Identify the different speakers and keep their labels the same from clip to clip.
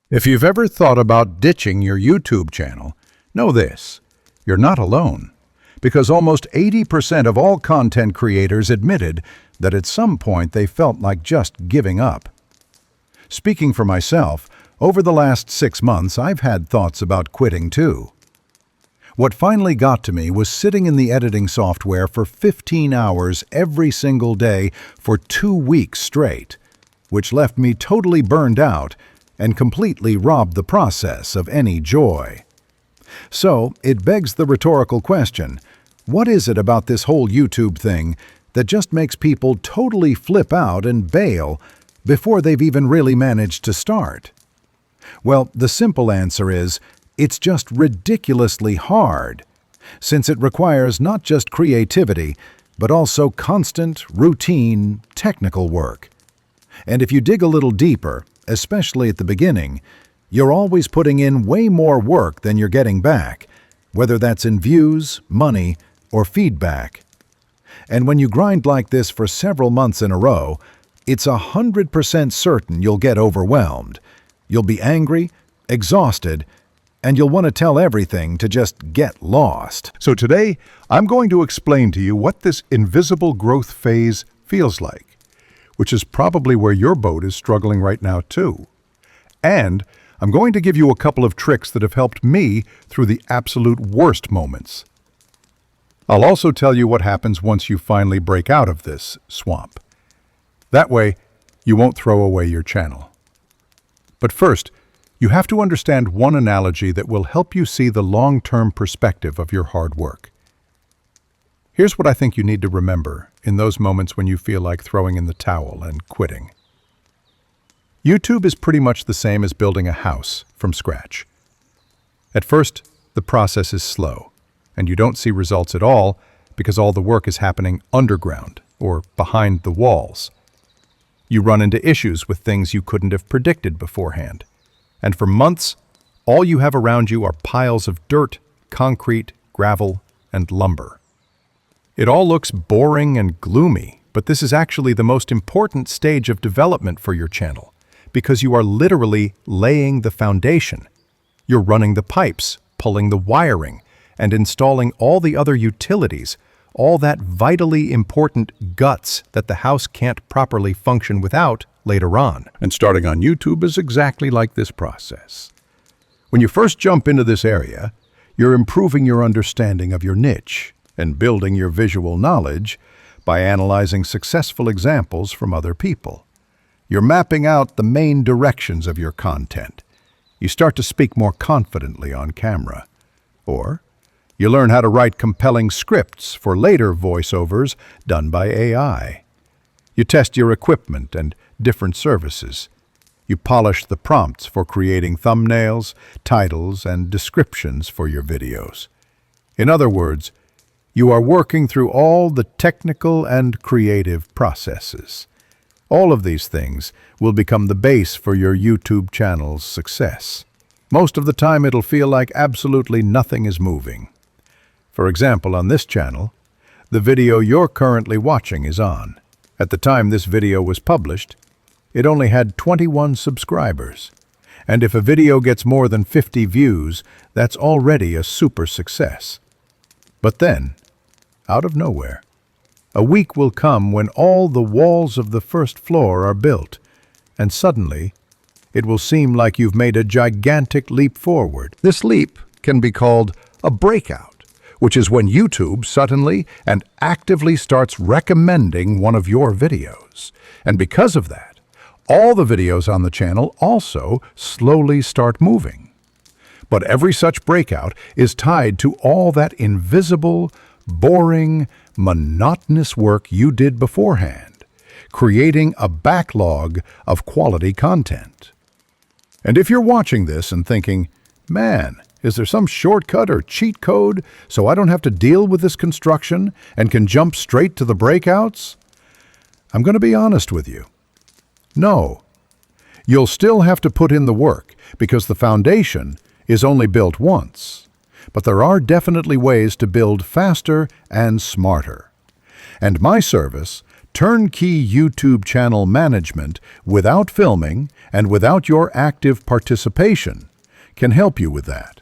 Speaker 1: If you've ever thought about ditching your YouTube channel, know this: you're not alone. Because almost 80% of all content creators admitted that at some point they felt like just giving up. Speaking for myself, over the last 6 months I've had thoughts about quitting too. What finally got to me was sitting in the editing software for 15 hours every single day for 2 weeks straight, which left me totally burned out and completely robbed the process of any joy. So, it begs the rhetorical question: what is it about this whole YouTube thing that just makes people totally flip out and bail before they've even really managed to start? Well, the simple answer is, it's just ridiculously hard, since it requires not just creativity, but also constant, routine, technical work. And if you dig a little deeper, especially at the beginning, you're always putting in way more work than you're getting back, whether that's in views, money, or feedback. And when you grind like this for several months in a row, it's 100% certain you'll get overwhelmed. You'll be angry, exhausted, and you'll want to tell everything to just get lost.
Speaker 2: So today, I'm going to explain to you what this invisible growth phase feels like, which is probably where your boat is struggling right now too. And I'm going to give you a couple of tricks that have helped me through the absolute worst moments. I'll also tell you what happens once you finally break out of this swamp. That way, you won't throw away your channel. But first, you have to understand one analogy that will help you see the long-term perspective of your hard work. Here's what I think you need to remember in those moments when you feel like throwing in the towel and quitting. YouTube is pretty much the same as building a house from scratch. At first, the process is slow, and you don't see results at all because all the work is happening underground or behind the walls. You run into issues with things you couldn't have predicted beforehand. And for months, all you have around you are piles of dirt, concrete, gravel, and lumber. It all looks boring and gloomy, but this is actually the most important stage of development for your channel, because you are literally laying the foundation. You're running the pipes, pulling the wiring, and installing all the other utilities, all that vitally important guts that the house can't properly function without later on.
Speaker 1: And starting on YouTube is exactly like this process. When you first jump into this area, you're improving your understanding of your niche and building your visual knowledge by analyzing successful examples from other people. You're mapping out the main directions of your content. You start to speak more confidently on camera. Or you learn how to write compelling scripts for later voiceovers done by AI. You test your equipment and different services. You polish the prompts for creating thumbnails, titles, and descriptions for your videos. In other words, you are working through all the technical and creative processes. All of these things will become the base for your YouTube channel's success. Most of the time it'll feel like absolutely nothing is moving. For example, on this channel, the video you're currently watching is on. At the time this video was published, it only had 21 subscribers. And if a video gets more than 50 views, that's already a super success. But then, out of nowhere, a week will come when all the walls of the first floor are built, and suddenly, it will seem like you've made a gigantic leap forward. This leap can be called a breakout, which is when YouTube suddenly and actively starts recommending one of your videos. And because of that, all the videos on the channel also slowly start moving. But every such breakout is tied to all that invisible, boring, monotonous work you did beforehand, creating a backlog of quality content. And if you're watching this and thinking, man, is there some shortcut or cheat code so I don't have to deal with this construction and can jump straight to the breakouts? I'm going to be honest with you. No. You'll still have to put in the work because the foundation is only built once. But there are definitely ways to build faster and smarter. And my service turnkey YouTube channel management without filming and without your active participation can help you with that.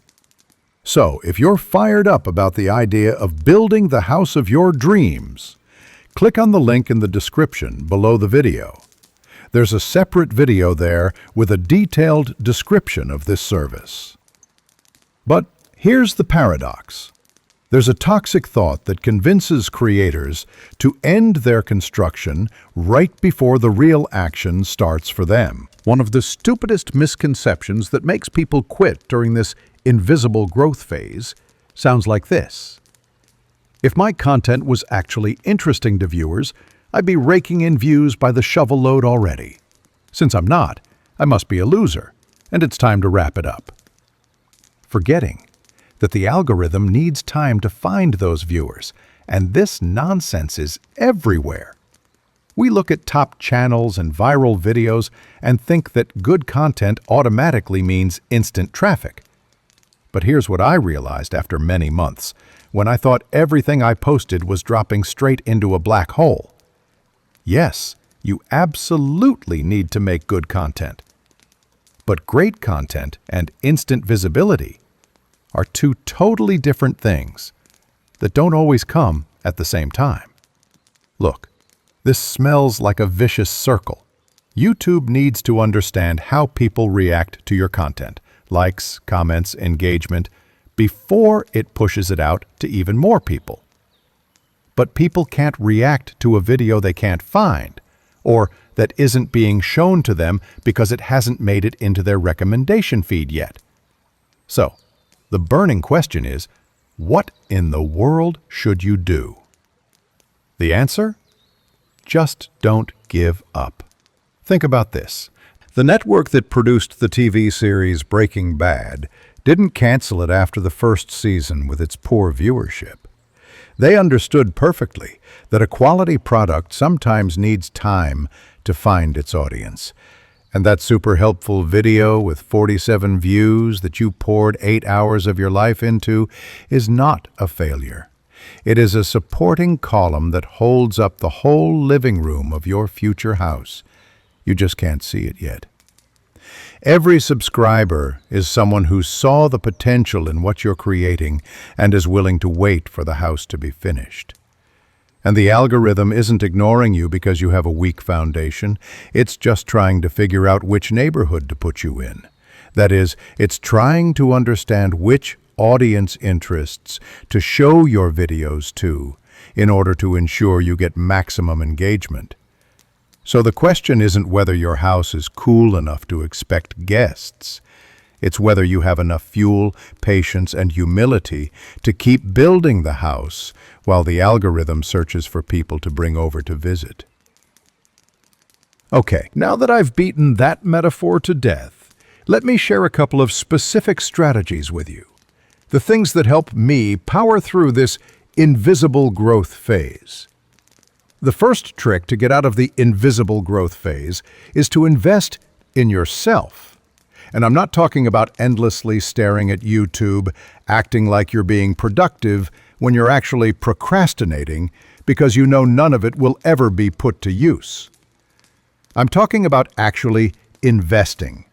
Speaker 1: So, if you're fired up about the idea of building the house of your dreams, click on the link in the description below the video. There's a separate video there with a detailed description of this service. But here's the paradox. There's a toxic thought that convinces creators to end their construction right before the real action starts for them. One of the stupidest misconceptions that makes people quit during this invisible growth phase sounds like this. If my content was actually interesting to viewers, I'd be raking in views by the shovel load already. Since I'm not, I must be a loser, and it's time to wrap it up. Forgetting that the algorithm needs time to find those viewers, and this nonsense is everywhere. We look at top channels and viral videos and think that good content automatically means instant traffic. But here's what I realized after many months, when I thought everything I posted was dropping straight into a black hole. Yes, you absolutely need to make good content. But great content and instant visibility are two totally different things that don't always come at the same time. Look, this smells like a vicious circle. YouTube needs to understand how people react to your content, likes, comments, engagement, before it pushes it out to even more people. But people can't react to a video they can't find, or that isn't being shown to them because it hasn't made it into their recommendation feed yet. So, the burning question is, what in the world should you do? The answer? Just don't give up. Think about this. The network that produced the TV series Breaking Bad didn't cancel it after the first season with its poor viewership. They understood perfectly that a quality product sometimes needs time to find its audience. And that super helpful video with 47 views that you poured 8 hours of your life into is not a failure. It is a supporting column that holds up the whole living room of your future house. You just can't see it yet. Every subscriber is someone who saw the potential in what you're creating and is willing to wait for the house to be finished. And the algorithm isn't ignoring you because you have a weak foundation. It's just trying to figure out which neighborhood to put you in. That is, it's trying to understand which audience interests to show your videos to in order to ensure you get maximum engagement. So the question isn't whether your house is cool enough to expect guests. It's whether you have enough fuel, patience, and humility to keep building the house while the algorithm searches for people to bring over to visit. Okay, now that I've beaten that metaphor to death, let me share a couple of specific strategies with you. The things that help me power through this invisible growth phase. The first trick to get out of the invisible growth phase is to invest in yourself. And I'm not talking about endlessly staring at YouTube, acting like you're being productive when you're actually procrastinating because you know none of it will ever be put to use. I'm talking about actually investing.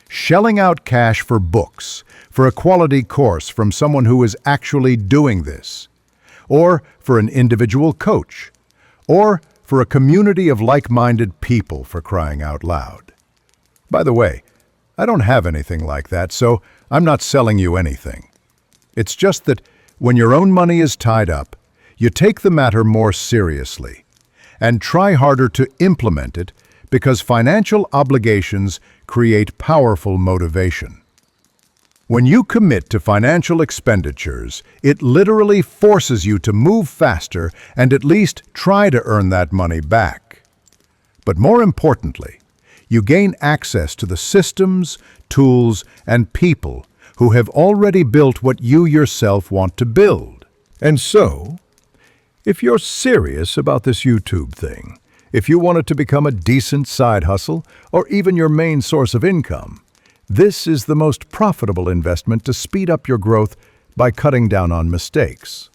Speaker 1: Shelling out cash for books, for a quality course from someone who is actually doing this, or for an individual coach, or for a community of like-minded people, for crying out loud. By the way, I don't have anything like that, so I'm not selling you anything. It's just that when your own money is tied up, you take the matter more seriously and try harder to implement it because financial obligations create powerful motivation. When you commit to financial expenditures, it literally forces you to move faster and at least try to earn that money back. But more importantly, you gain access to the systems, tools, and people who have already built what you yourself want to build. And so, if you're serious about this YouTube thing, if you want it to become a decent side hustle or even your main source of income, this is the most profitable investment to speed up your growth by cutting down on mistakes.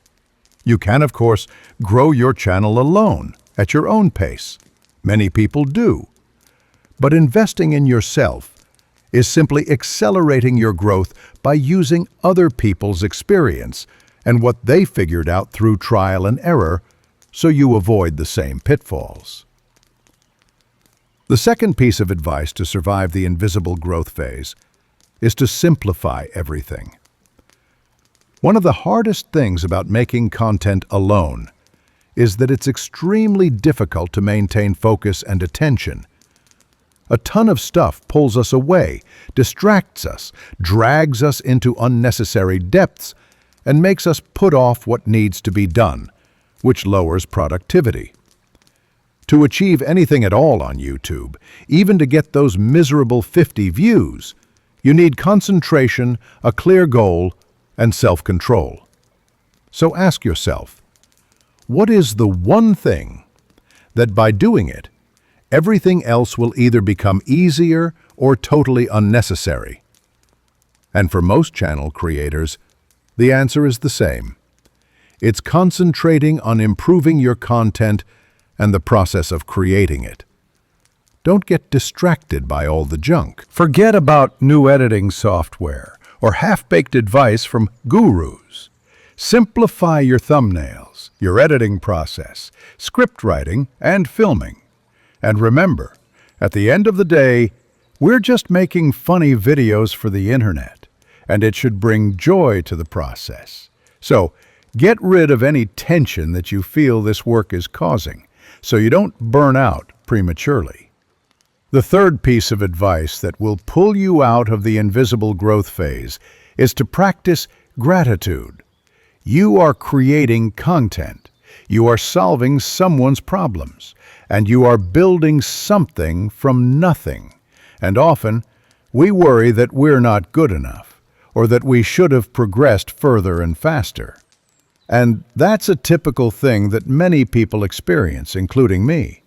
Speaker 1: You can, of course, grow your channel alone at your own pace. Many people do. But investing in yourself is simply accelerating your growth by using other people's experience and what they figured out through trial and error, so you avoid the same pitfalls. The second piece of advice to survive the invisible growth phase is to simplify everything. One of the hardest things about making content alone is that it's extremely difficult to maintain focus and attention. A ton of stuff pulls us away, distracts us, drags us into unnecessary depths, and makes us put off what needs to be done, which lowers productivity. To achieve anything at all on YouTube, even to get those miserable 50 views, you need concentration, a clear goal, and self-control. So ask yourself, what is the one thing that by doing it, everything else will either become easier or totally unnecessary? And for most channel creators, the answer is the same. It's concentrating on improving your content and the process of creating it. Don't get distracted by all the junk. Forget about new editing software or half-baked advice from gurus. Simplify your thumbnails, your editing process, script writing, and filming. And remember, at the end of the day, we're just making funny videos for the internet, and it should bring joy to the process. So, get rid of any tension that you feel this work is causing, so you don't burn out prematurely. The third piece of advice that will pull you out of the invisible growth phase is to practice gratitude. You are creating content. You are solving someone's problems, and you are building something from nothing. And often, we worry that we're not good enough, or that we should have progressed further and faster. And that's a typical thing that many people experience, including me.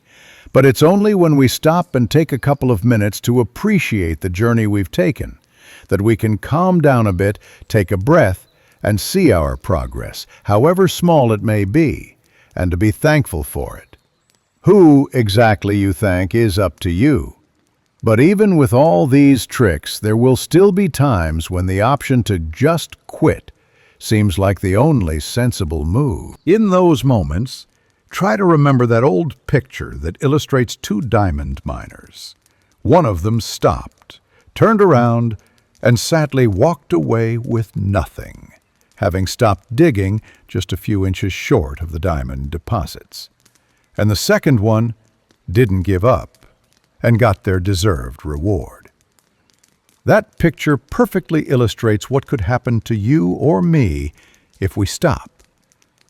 Speaker 1: But it's only when we stop and take a couple of minutes to appreciate the journey we've taken that we can calm down a bit, take a breath, and see our progress, however small it may be, and to be thankful for it. Who exactly you thank is up to you. But even with all these tricks, there will still be times when the option to just quit seems like the only sensible move. In those moments, try to remember that old picture that illustrates two diamond miners. One of them stopped, turned around, and sadly walked away with nothing, having stopped digging just a few inches short of the diamond deposits. And the second one didn't give up and got their deserved reward. That picture perfectly illustrates what could happen to you or me if we stop.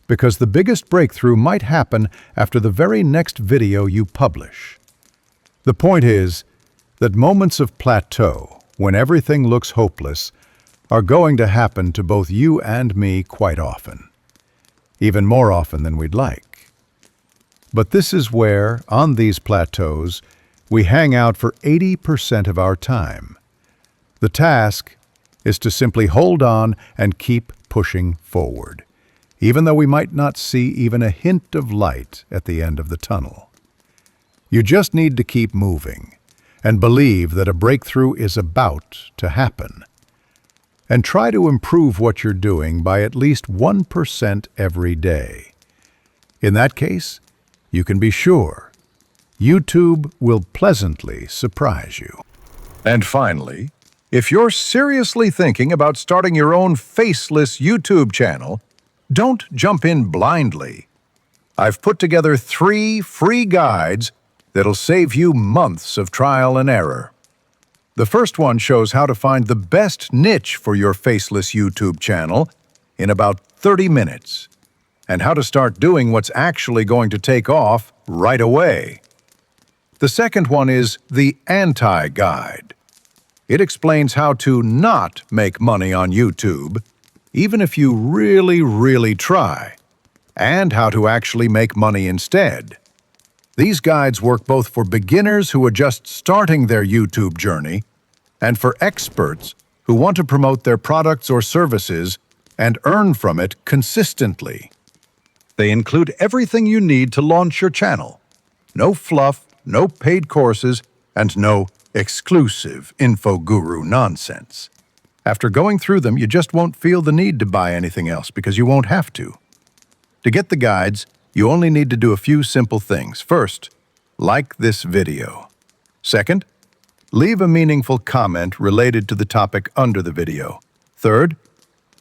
Speaker 1: Because the biggest breakthrough might happen after the very next video you publish. The point is that moments of plateau, when everything looks hopeless, are going to happen to both you and me quite often. Even more often than we'd like. But this is where, on these plateaus, we hang out for 80% of our time. The task is to simply hold on and keep pushing forward, even though we might not see even a hint of light at the end of the tunnel. You just need to keep moving and believe that a breakthrough is about to happen. And try to improve what you're doing by at least 1% every day. In that case, you can be sure YouTube will pleasantly surprise you. And finally, if you're seriously thinking about starting your own faceless YouTube channel, don't jump in blindly. I've put together 3 free guides that'll save you months of trial and error. The first one shows how to find the best niche for your faceless YouTube channel in about 30 minutes, and how to start doing what's actually going to take off right away. The second one is the anti-guide. It explains how to not make money on YouTube, even if you really try, and how to actually make money instead. These guides work both for beginners who are just starting their YouTube journey and for experts who want to promote their products or services and earn from it consistently.
Speaker 2: They include everything you need to launch your channel. No fluff, no paid courses, and no exclusive info guru nonsense. After going through them, you just won't feel the need to buy anything else because you won't have to. To get the guides, you only need to do a few simple things. First, like this video. Second, leave a meaningful comment related to the topic under the video. Third,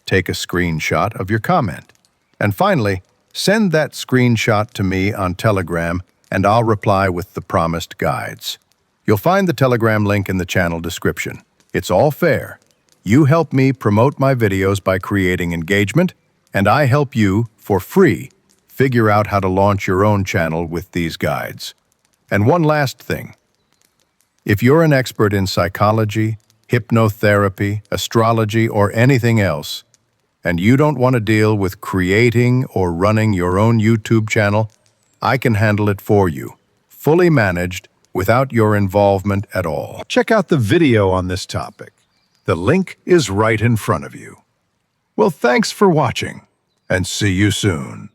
Speaker 2: take a screenshot of your comment. And finally, send that screenshot to me on Telegram and I'll reply with the promised guides. You'll find the Telegram link in the channel description. It's all fair. You help me promote my videos by creating engagement, and I help you, for free, figure out how to launch your own channel with these guides. And one last thing. If you're an expert in psychology, hypnotherapy, astrology, or anything else, and you don't want to deal with creating or running your own YouTube channel, I can handle it for you, fully managed, without your involvement at all. Check out the video on this topic. The link is right in front of you. Well, thanks for watching, and see you soon.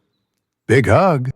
Speaker 2: Big hug.